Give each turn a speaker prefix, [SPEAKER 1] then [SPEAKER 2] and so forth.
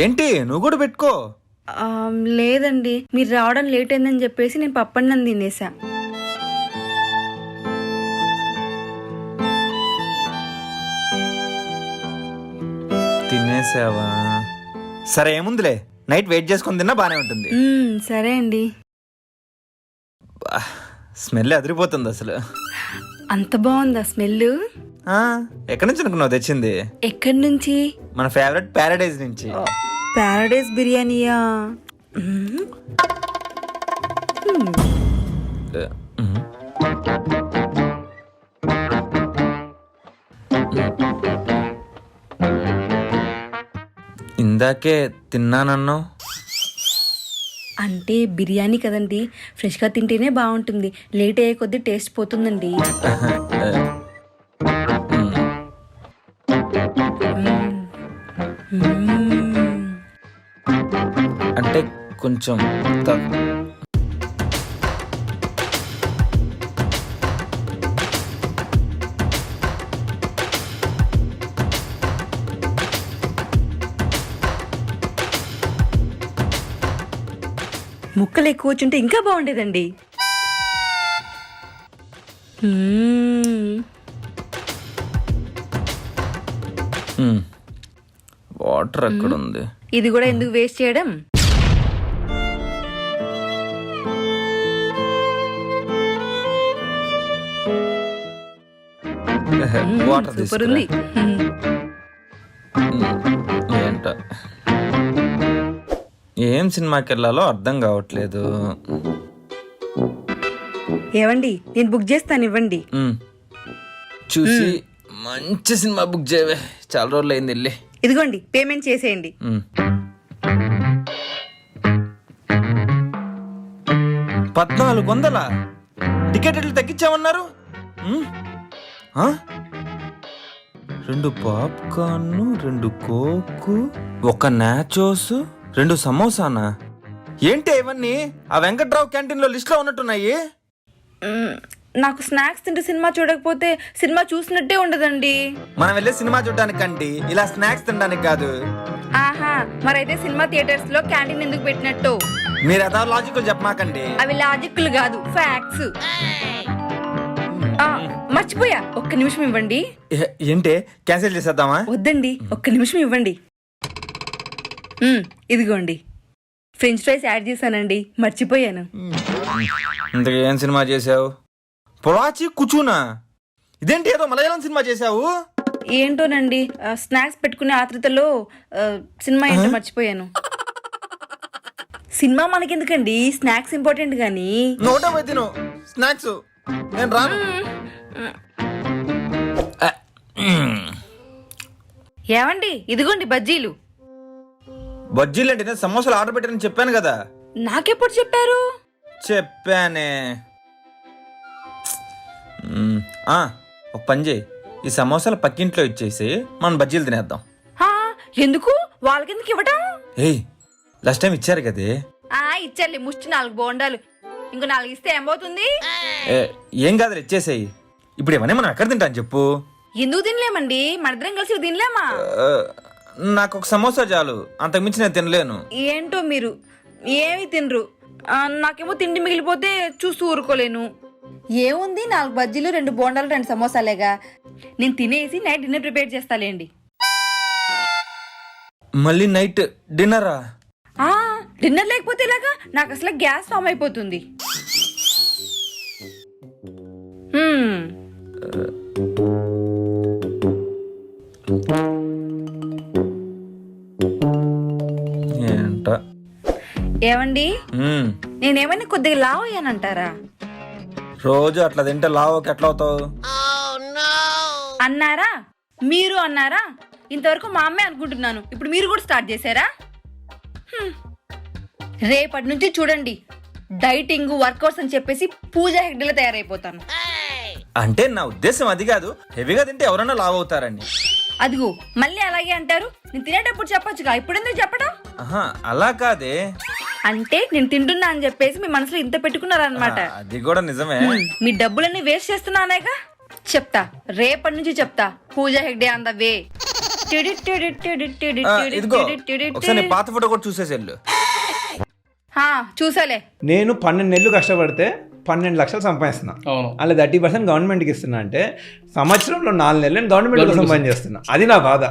[SPEAKER 1] ఏంటి నువ్వు కూడా పెట్టుకో.
[SPEAKER 2] లేదండి, మీరు రావడం లేట్ అయిందని చెప్పేసి నేను పప్పన్నం తినేసా.
[SPEAKER 1] తినేసావా? సరే ఏముందిలే, నైట్ వెయిట్ చేసుకుని తిన్నా బానే ఉంటుంది.
[SPEAKER 2] సరే అండి.
[SPEAKER 1] స్మెల్ అదిరిపోతుంది అసలు.
[SPEAKER 2] అంత బాగుందా స్మెల్?
[SPEAKER 1] ఎక్కడి నుంచి అనుకున్నావు తెచ్చింది?
[SPEAKER 2] ఎక్కడి నుంచి?
[SPEAKER 1] మన ఫేవరెట్ ప్యారడైజ్ నుంచి.
[SPEAKER 2] ప్యారడైజ్ బిర్యానీయా?
[SPEAKER 1] ఇందాకే తిన్నానన్నావు.
[SPEAKER 2] అంటే బిర్యానీ కదండి, ఫ్రెష్గా తింటేనే బాగుంటుంది. లేట్ అయ్యే కొద్దీ టేస్ట్ పోతుందండి.
[SPEAKER 1] అంటే కొంచెం
[SPEAKER 2] ముక్కలు ఎక్కువ వచ్చుంటే ఇంకా బాగుండేదండి.
[SPEAKER 1] వాటర్ ఎక్కడ ఉంది?
[SPEAKER 2] ఇది కూడా ఎందుకు వేస్ట్ చేయడం?
[SPEAKER 1] వాటర్
[SPEAKER 2] సూపర్ ఉంది.
[SPEAKER 1] ఏంట ఏం సినిమాకి వెళ్ళాలో అర్థం కావట్లేదు.
[SPEAKER 2] ఏవండి, నేను బుక్ చేస్తాను, ఇవ్వండి.
[SPEAKER 1] చూసి మంచి సినిమా బుక్ చేయవే, చాలా రోజులు అయింది వెళ్ళి.
[SPEAKER 2] ఇదిగోండి, పేమెంట్ చేసేయండి.
[SPEAKER 1] 1400 టికెట్ ఎట్లు తగ్గించామన్నారు? 2 పాప్కార్న్, 2 కోక్, 1 నాచోస్, 2 సమోసానా? ఏంటి ఇవన్నీ? ఆ వెంకట్రావు క్యాంటీన్ లో లిస్ట్ లో ఉన్నట్టున్నాయి.
[SPEAKER 2] నాకు స్నాక్స్ తింటూ సినిమా చూడకపోతే సినిమా చూసినట్టే ఉండదండి.
[SPEAKER 1] మనం వెళ్ళే సినిమా చూడడానికి కండి, ఇలా స్నాక్స్ తినడానికి కాదు.
[SPEAKER 2] ఆహా, మరైతే సినిమా థియేటర్స్ లో క్యాంటీన్ ఎందుకు పెట్టినట్టు?
[SPEAKER 1] మీరు అదా లాజికల్ చెప్పమాకండి.
[SPEAKER 2] అవి లాజిక్లు కాదు, ఫ్యాక్ట్స్. మర్చిపోయా, ఒక్క నిమిషం ఇవ్వండి.
[SPEAKER 1] ఏంటి, క్యాన్సిల్ చేసేద్దామా?
[SPEAKER 2] వద్దండి, ఒక్క నిమిషం ఇవ్వండి. ఇదిగోండి, ఫ్రెంచ్ ఫ్రైస్ యాడ్ చేశానండి, మర్చిపోయాను.
[SPEAKER 1] ఇంతకు ఏం సినిమా చేసావు? పొలాచి కూచునా? ఇదేంటి ఏదో మలయాళం సినిమా చేసావు?
[SPEAKER 2] ఏంటోనండి, స్నాక్స్ పెట్టుకునే ఆతృతలో సినిమా ఏంటో మర్చిపోయాను. సినిమా మనకెందుకండి, స్నాక్స్ ఇంపార్టెంట్ గానీ.
[SPEAKER 1] నోట తిను స్నాక్స్, నేను రాను.
[SPEAKER 2] ఏవండి, ఇదిగోండి బజ్జీలు.
[SPEAKER 1] బజ్జీలు అంటే నేను సమోసాలు ఆర్డర్ పెట్టానని చెప్పాను కదా.
[SPEAKER 2] నాకెప్పుడు చెప్పారు?
[SPEAKER 1] చెప్పానే. ఒక పని చేయి, ఈ సమోసాలు పక్కింట్లో ఇచ్చేసి మనం బజ్జీలు తినేద్దాం.
[SPEAKER 2] ఎందుకు? వాళ్ళకెందుకు ఇవ్వటం?
[SPEAKER 1] ఏయ్, లాస్ట్ టైం ఇచ్చారు కదే.
[SPEAKER 2] ఇచ్చారులే, ముష్టి 4 బోండాలు, ఇంకో 4 ఇస్తే ఏమవుతుంది?
[SPEAKER 1] ఏం కాదు, ఇచ్చేసేయి. ఇప్పుడు ఇవన్నీ మనం ఎక్కడ తింటాం చెప్పు?
[SPEAKER 2] ఎందుకు తినలేమండి, మనిద్దరం కలిసి తినలేమా?
[SPEAKER 1] నాకు ఒక సమోసా చాలు, అంతకుమించి నేను తినలేను.
[SPEAKER 2] ఏంటో మీరు ఏమి తినరు, నాకేమో తిండి మిగిలిపోతే చూస్తూ ఊరుకోలేను. ఏముంది, 4 బజ్జీలు, 2 బోండాలు, 2 సమోసాలేగా. నేను తినేసి నైట్ డిన్నర్ ప్రిపేర్ చేస్తాలేండి.
[SPEAKER 1] మళ్ళీ నైట్ డిన్నరా?
[SPEAKER 2] డిన్నర్ లేకపోతే ఇలాగా నాకు అసలు గ్యాస్ ఫామ్ అయిపోతుంది. ఏమండి, నేనేమైనా కొద్దిగా లావ్ అయ్యానంటారా?
[SPEAKER 1] రోజు అట్లా తింటే లావుకి ఎట్లా అవుతావు
[SPEAKER 2] అన్నారా? మీరు అన్నారా? ఇంతవరకు మా అమ్మే అనుకుంటున్నాను, ఇప్పుడు మీరు కూడా స్టార్ట్ చేశారా? రేపటి నుంచి చూడండి, డైటింగ్, వర్కౌట్స్ అని చెప్పేసి పూజా హెగ్డేలా తయారైపోతాను.
[SPEAKER 1] అంటే నా ఉద్దేశం అది కాదు, హెవీగా తింటే ఎవరన్నా లావ్ అవుతారని.
[SPEAKER 2] అదిగో మళ్ళీ అలాగే అంటారు. నేను తినేటప్పుడు చెప్పొచ్చుగా, ఇప్పుడు ఎందుకు చెప్పడం?
[SPEAKER 1] అలా కాదే.
[SPEAKER 2] అంటే నేను తింటున్నా అని చెప్పేసి మీ మనసులో ఇంత పెట్టుకున్నారనమాట.
[SPEAKER 1] అది కూడా నిజమే.
[SPEAKER 2] మీ డబ్బులన్నీ వేస్ట్ చేస్తున్నానేగా. చెప్తా, రేపటి నుంచి చెప్తా, Pooja Hegde on the way.
[SPEAKER 1] ఇదిగో ఒకసారి నీ పాత ఫోటో కూడా చూసేసేళ్ళు.
[SPEAKER 2] చూసాలే.
[SPEAKER 3] నేను 12 నెలలు కష్టపడితే 12 లక్షలు సంపాదిస్తున్నా.
[SPEAKER 4] అవును.
[SPEAKER 3] అలా 30% గవర్నమెంట్కి ఇస్తున్నా అంటే సంవత్సరంలో 4 నెలలు నేను గవర్నమెంట్ కోసం సంపాదించేస్తున్నా. అది నా బాధ.